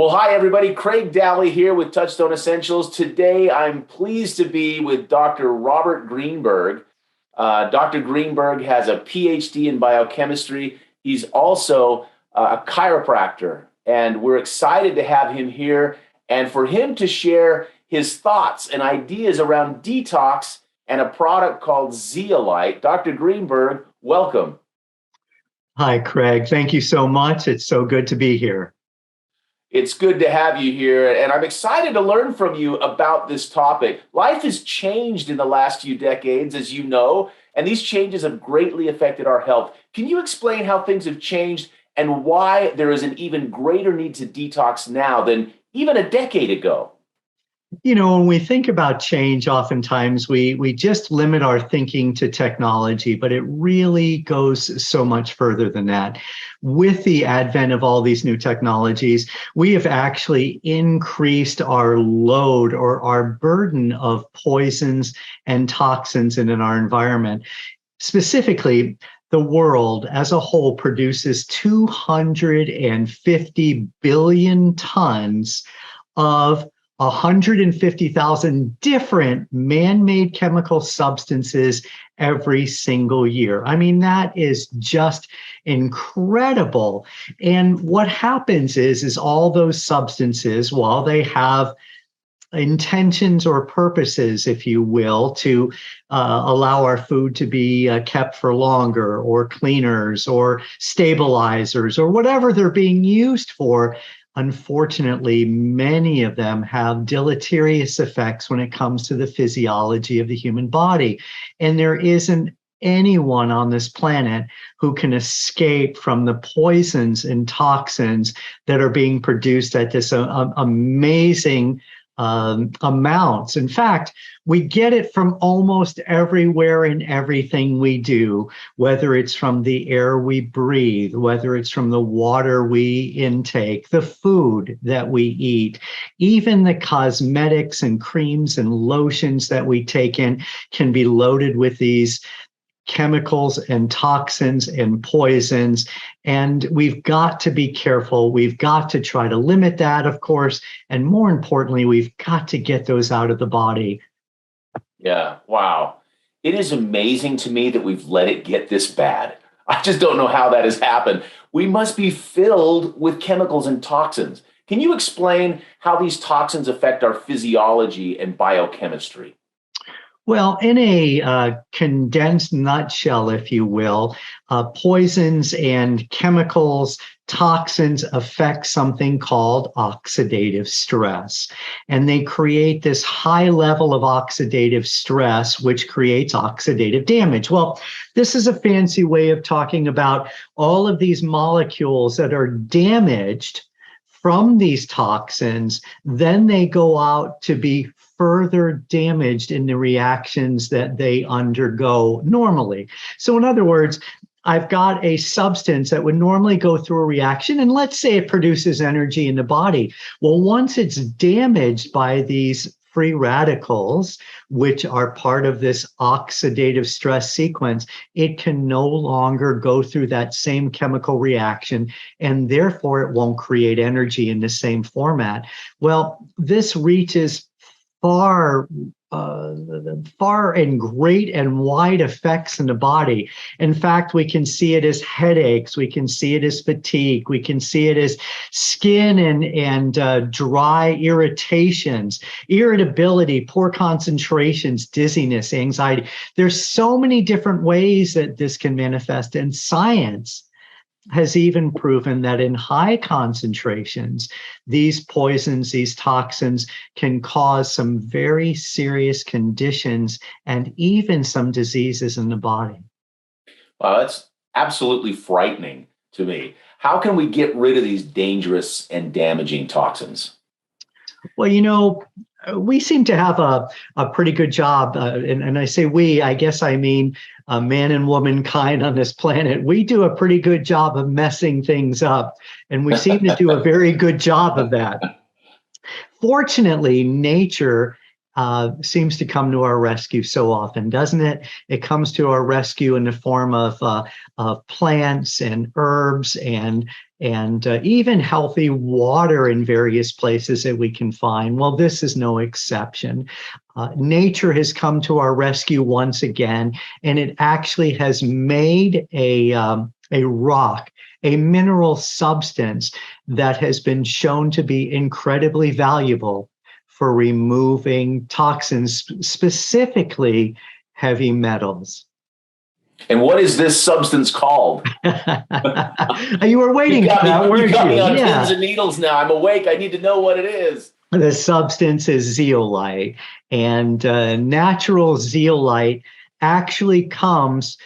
Well, hi, everybody. Craig Dowley here with Touchstone Essentials. Today, I'm pleased to be with Dr. Robert Greenberg. Dr. Greenberg has a PhD in biochemistry. He's also a chiropractor, and we're excited to have him here and for him to share his thoughts and ideas around detox and a product called Zeolite. Dr. Greenberg, welcome. Hi, Craig. Thank you so much. It's so good to be here. It's good to have you here, and I'm excited to learn from you about this topic. Life has changed in the last few decades, as you know, and these changes have greatly affected our health. Can you explain how things have changed and why there is an even greater need to detox now than even a decade ago? When we think about change, oftentimes we just limit our thinking to technology, but it really goes so much further than that. With the advent of all these new technologies, we have actually increased our load or our burden of poisons and toxins in our environment. Specifically, the world as a whole produces 250 billion tons of 150,000 different man-made chemical substances every single year. I mean, that is just incredible. And what happens is all those substances, while they have intentions or purposes, if you will, to allow our food to be kept for longer, or cleaners or stabilizers or whatever they're being used for, unfortunately, many of them have deleterious effects when it comes to the physiology of the human body. And there isn't anyone on this planet who can escape from the poisons and toxins that are being produced at this amazing amounts. In fact, we get it from almost everywhere in everything we do, whether it's from the air we breathe, whether it's from the water we intake, the food that we eat, even the cosmetics and creams and lotions that we take in can be loaded with these chemicals and toxins and poisons. And we've got to be careful. We've got to try to limit that, of course. And more importantly, we've got to get those out of the body. Yeah, wow. It is amazing to me that we've let it get this bad. I just don't know how that has happened. We must be filled with chemicals and toxins. Can you explain how these toxins affect our physiology and biochemistry? Well, in a condensed nutshell, if you will, poisons and chemicals, toxins affect something called oxidative stress. And they create this high level of oxidative stress, which creates oxidative damage. Well, this is a fancy way of talking about all of these molecules that are damaged from these toxins. Then they go out to be further damaged in the reactions that they undergo normally. So in other words, I've got a substance that would normally go through a reaction, and let's say it produces energy in the body. Well, once it's damaged by these free radicals, which are part of this oxidative stress sequence, it can no longer go through that same chemical reaction, and therefore it won't create energy in the same format. Well, this reaches far and great and wide effects in the body. In fact, we can see it as headaches, we can see it as fatigue, we can see it as skin and dry irritations, irritability, poor concentrations, dizziness, anxiety. There's so many different ways that this can manifest, and science has even proven that in high concentrations, these poisons, these toxins can cause some very serious conditions and even some diseases in the body. Wow, that's absolutely frightening to me. How can we get rid of these dangerous and damaging toxins? Well, we seem to have a pretty good job, and I say we, I guess I mean man and womankind on this planet. We do a pretty good job of messing things up, and we seem to do a very good job of that. Fortunately, nature seems to come to our rescue so often, doesn't it? It comes to our rescue in the form of plants and herbs and even healthy water in various places that we can find. Well, this is no exception. Nature has come to our rescue once again, and it actually has made a rock, a mineral substance that has been shown to be incredibly valuable for removing toxins, specifically heavy metals. And what is this substance called? You were waiting for that, weren't you? You got me on pins and needles now. I'm awake. I need to know what it is. The substance is zeolite, and natural zeolite actually comes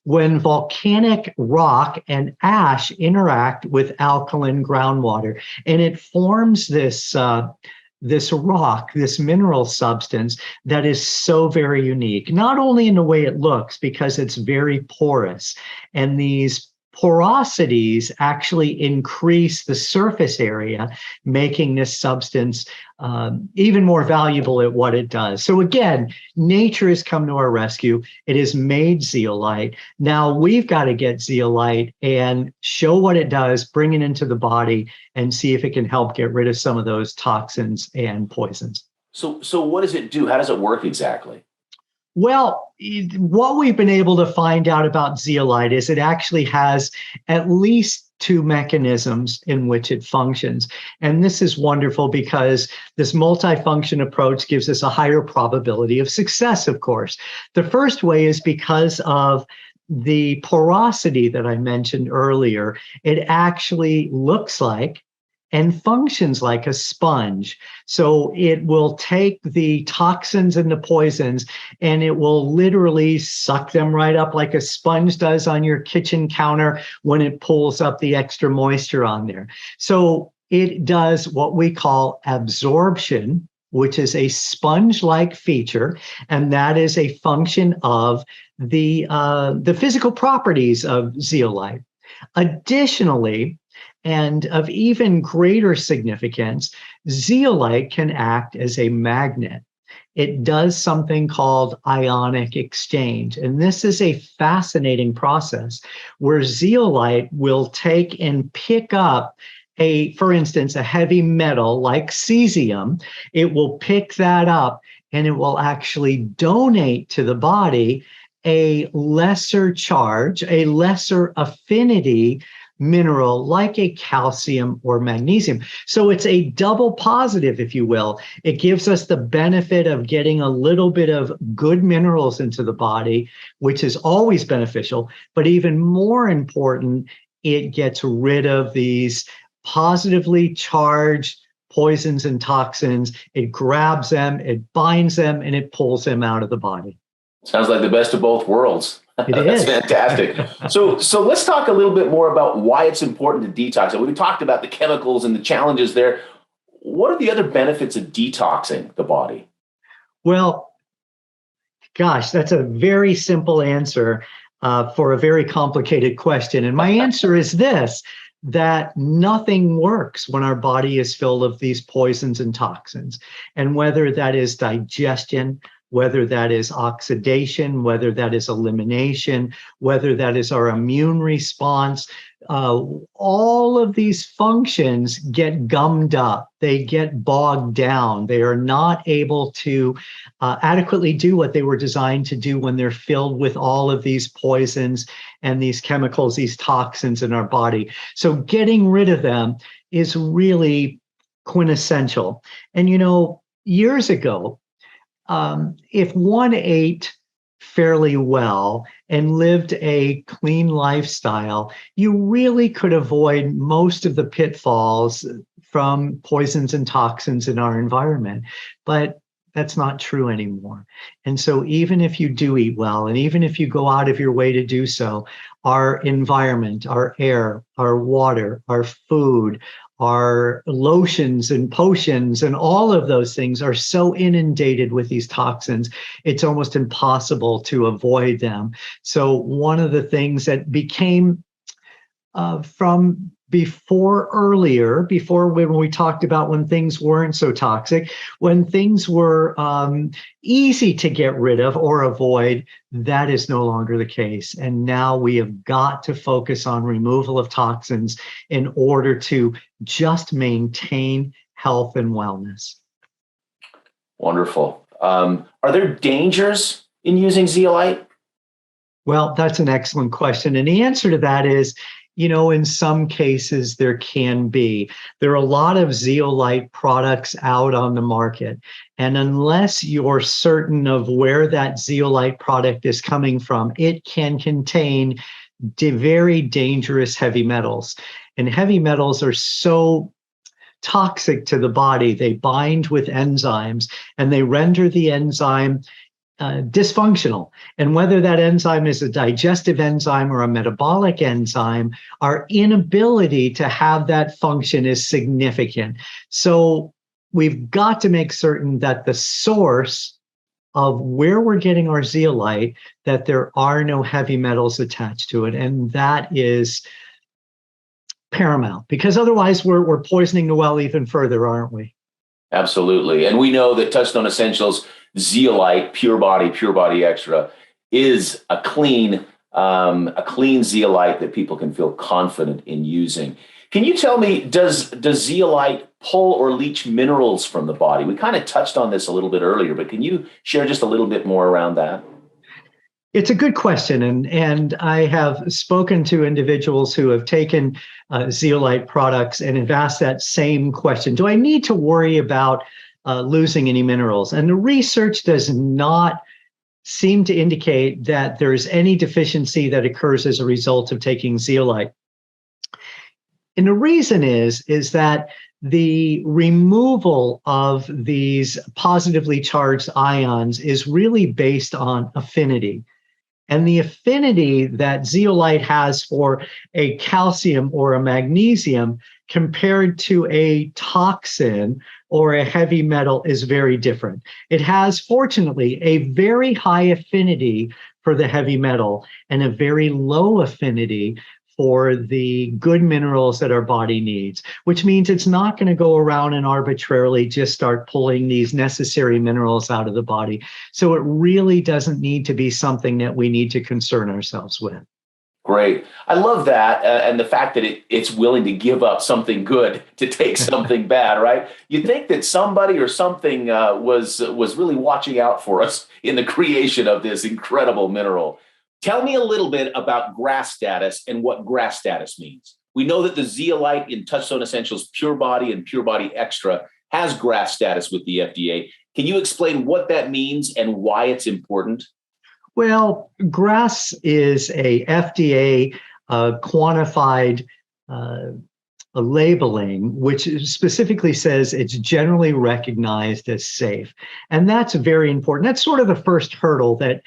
when volcanic rock and ash interact with alkaline groundwater, and it forms this rock, this mineral substance that is so very unique, not only in the way it looks, because it's very porous, and these porosities actually increase the surface area, making this substance even more valuable at what it does. So again, nature has come to our rescue. It has made zeolite. Now we've got to get zeolite and show what it does, bring it into the body, and see if it can help get rid of some of those toxins and poisons. So what does it do? How does it work exactly? Well, what we've been able to find out about zeolite is it actually has at least two mechanisms in which it functions. And this is wonderful because this multifunction approach gives us a higher probability of success, of course. The first way is because of the porosity that I mentioned earlier. It actually looks like and functions like a sponge. So it will take the toxins and the poisons, and it will literally suck them right up like a sponge does on your kitchen counter when it pulls up the extra moisture on there. So it does what we call absorption, which is a sponge-like feature, and that is a function of the physical properties of zeolite. Additionally, and of even greater significance, zeolite can act as a magnet. It does something called ionic exchange. And this is a fascinating process where zeolite will take and pick up for instance, a heavy metal like cesium. It will pick that up and it will actually donate to the body a lesser charge, a lesser affinity mineral like a calcium or magnesium. So it's a double positive, if you will. It gives us the benefit of getting a little bit of good minerals into the body, which is always beneficial, but even more important, it gets rid of these positively charged poisons and toxins. It grabs them, it binds them, and it pulls them out of the body. Sounds like the best of both worlds. It That's is fantastic. So let's talk a little bit more about why it's important to detox. We talked about the chemicals and the challenges there. What are the other benefits of detoxing the body? Well, gosh, that's a very simple answer for a very complicated question. And my answer is this, that nothing works when our body is filled with these poisons and toxins. And whether that is digestion, whether that is oxidation, whether that is elimination, whether that is our immune response, all of these functions get gummed up. They get bogged down. They are not able to adequately do what they were designed to do when they're filled with all of these poisons and these chemicals, these toxins in our body. So getting rid of them is really quintessential. And, you know, years ago, if one ate fairly well and lived a clean lifestyle, you really could avoid most of the pitfalls from poisons and toxins in our environment. But that's not true anymore. And so even if you do eat well, and even if you go out of your way to do so, our environment, our air, our water, our food, our lotions and potions and all of those things are so inundated with these toxins, it's almost impossible to avoid them. So one of the things that became from before when we talked about when things weren't so toxic, when things were easy to get rid of or avoid, that is no longer the case. And now we have got to focus on removal of toxins in order to just maintain health and wellness. Wonderful. Are there dangers in using zeolite? Well, that's an excellent question. And the answer to that is, in some cases, there can be. There are a lot of zeolite products out on the market. And unless you're certain of where that zeolite product is coming from, it can contain very dangerous heavy metals. And heavy metals are so toxic to the body. They bind with enzymes and they render the enzyme dysfunctional. And whether that enzyme is a digestive enzyme or a metabolic enzyme, our inability to have that function is significant. So we've got to make certain that the source of where we're getting our zeolite, that there are no heavy metals attached to it. And that is paramount, because otherwise we're poisoning the well even further, aren't we? Absolutely. And we know that Touchstone Essentials Zeolite Pure Body Extra is a clean zeolite that people can feel confident in using. Can you tell me, does zeolite pull or leach minerals from the body? We kind of touched on this a little bit earlier, but can you share just a little bit more around that? It's a good question, and I have spoken to individuals who have taken zeolite products and have asked that same question. Do I need to worry about losing any minerals? And the research does not seem to indicate that there's any deficiency that occurs as a result of taking zeolite. And the reason is that the removal of these positively charged ions is really based on affinity. And the affinity that zeolite has for a calcium or a magnesium compared to a toxin or a heavy metal is very different. It has, fortunately, a very high affinity for the heavy metal and a very low affinity for the good minerals that our body needs, which means it's not going to go around and arbitrarily just start pulling these necessary minerals out of the body. So it really doesn't need to be something that we need to concern ourselves with. Great. I love that. And the fact that it's willing to give up something good to take something bad, right? You'd think that somebody or something was really watching out for us in the creation of this incredible mineral. Tell me a little bit about GRAS status and what GRAS status means. We know that the zeolite in Touchstone Essentials Pure Body and Pure Body Extra has GRAS status with the FDA. Can you explain what that means and why it's important? Well, GRAS is a FDA quantified labeling, which specifically says it's generally recognized as safe. And that's very important. That's sort of the first hurdle that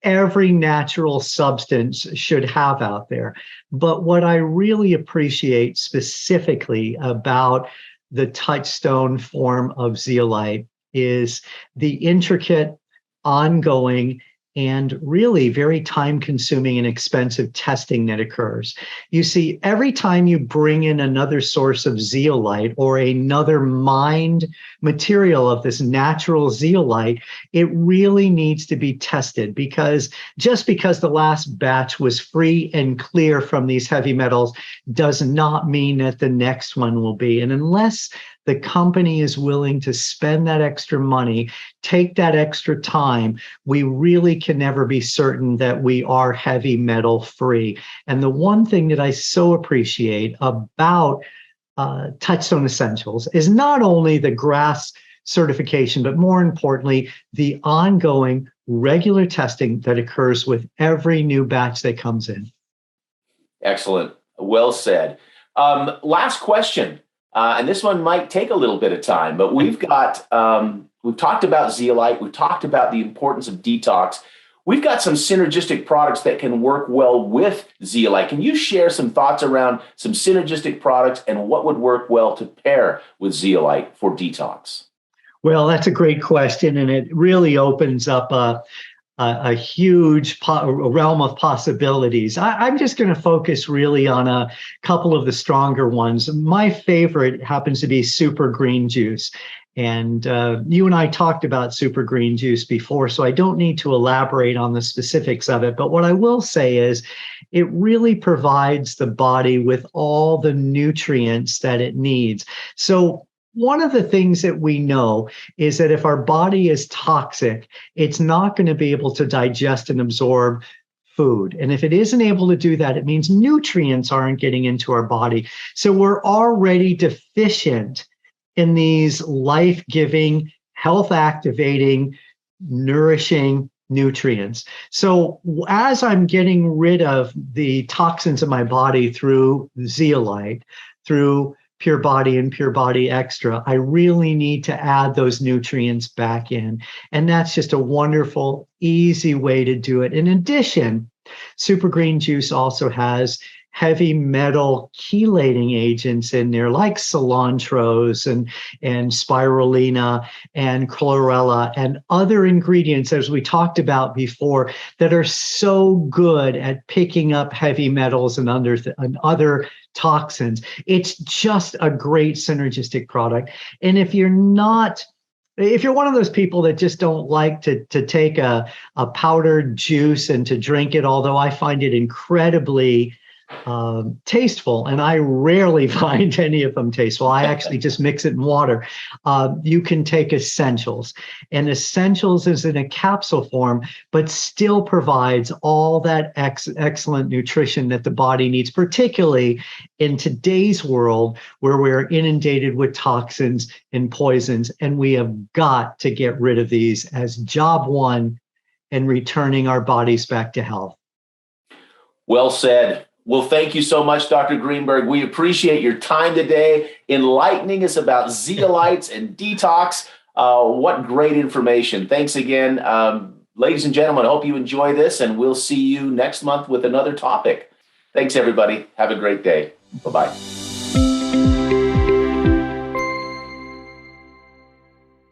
every natural substance should have out there. But what I really appreciate specifically about the Touchstone form of zeolite is the intricate, ongoing, and really very time-consuming and expensive testing that occurs. You see, every time you bring in another source of zeolite or another mined material of this natural zeolite, it really needs to be tested, because just because the last batch was free and clear from these heavy metals does not mean that the next one will be. And unless the company is willing to spend that extra money, take that extra time, we really can never be certain that we are heavy metal free. And the one thing that I so appreciate about Touchstone Essentials is not only the GRAS certification, but more importantly, the ongoing regular testing that occurs with every new batch that comes in. Excellent. Well said. Last question. And this one might take a little bit of time, but we've talked about zeolite. We've talked about the importance of detox. We've got some synergistic products that can work well with zeolite. Can you share some thoughts around some synergistic products and what would work well to pair with zeolite for detox? Well, that's a great question, and it really opens up a huge realm of possibilities. I'm just going to focus really on a couple of the stronger ones. My favorite happens to be super green juice. And you and I talked about super green juice before, so I don't need to elaborate on the specifics of it. But what I will say is it really provides the body with all the nutrients that it needs. So one of the things that we know is that if our body is toxic, it's not going to be able to digest and absorb food. And if it isn't able to do that, it means nutrients aren't getting into our body. So we're already deficient in these life-giving, health-activating, nourishing nutrients. So as I'm getting rid of the toxins in my body through zeolite, through Pure Body and Pure Body Extra, I really need to add those nutrients back in. And that's just a wonderful, easy way to do it. In addition, Super Green Juice also has heavy metal chelating agents in there like cilantros and spirulina and chlorella and other ingredients, as we talked about before, that are so good at picking up heavy metals and other toxins. It's just a great synergistic product. And if you're one of those people that just don't like to take a powdered juice and to drink it, although I find it incredibly tasteful, and I rarely find any of them tasteful. I actually just mix it in water. You can take Essentials, and Essentials is in a capsule form, but still provides all that excellent nutrition that the body needs, particularly in today's world where we're inundated with toxins and poisons, and we have got to get rid of these as job one in returning our bodies back to health. Well said. Well, thank you so much, Dr. Greenberg. We appreciate your time today, enlightening us about zeolites and detox. What great information. Thanks again. Ladies and gentlemen, I hope you enjoy this, and we'll see you next month with another topic. Thanks, everybody. Have a great day. Bye-bye.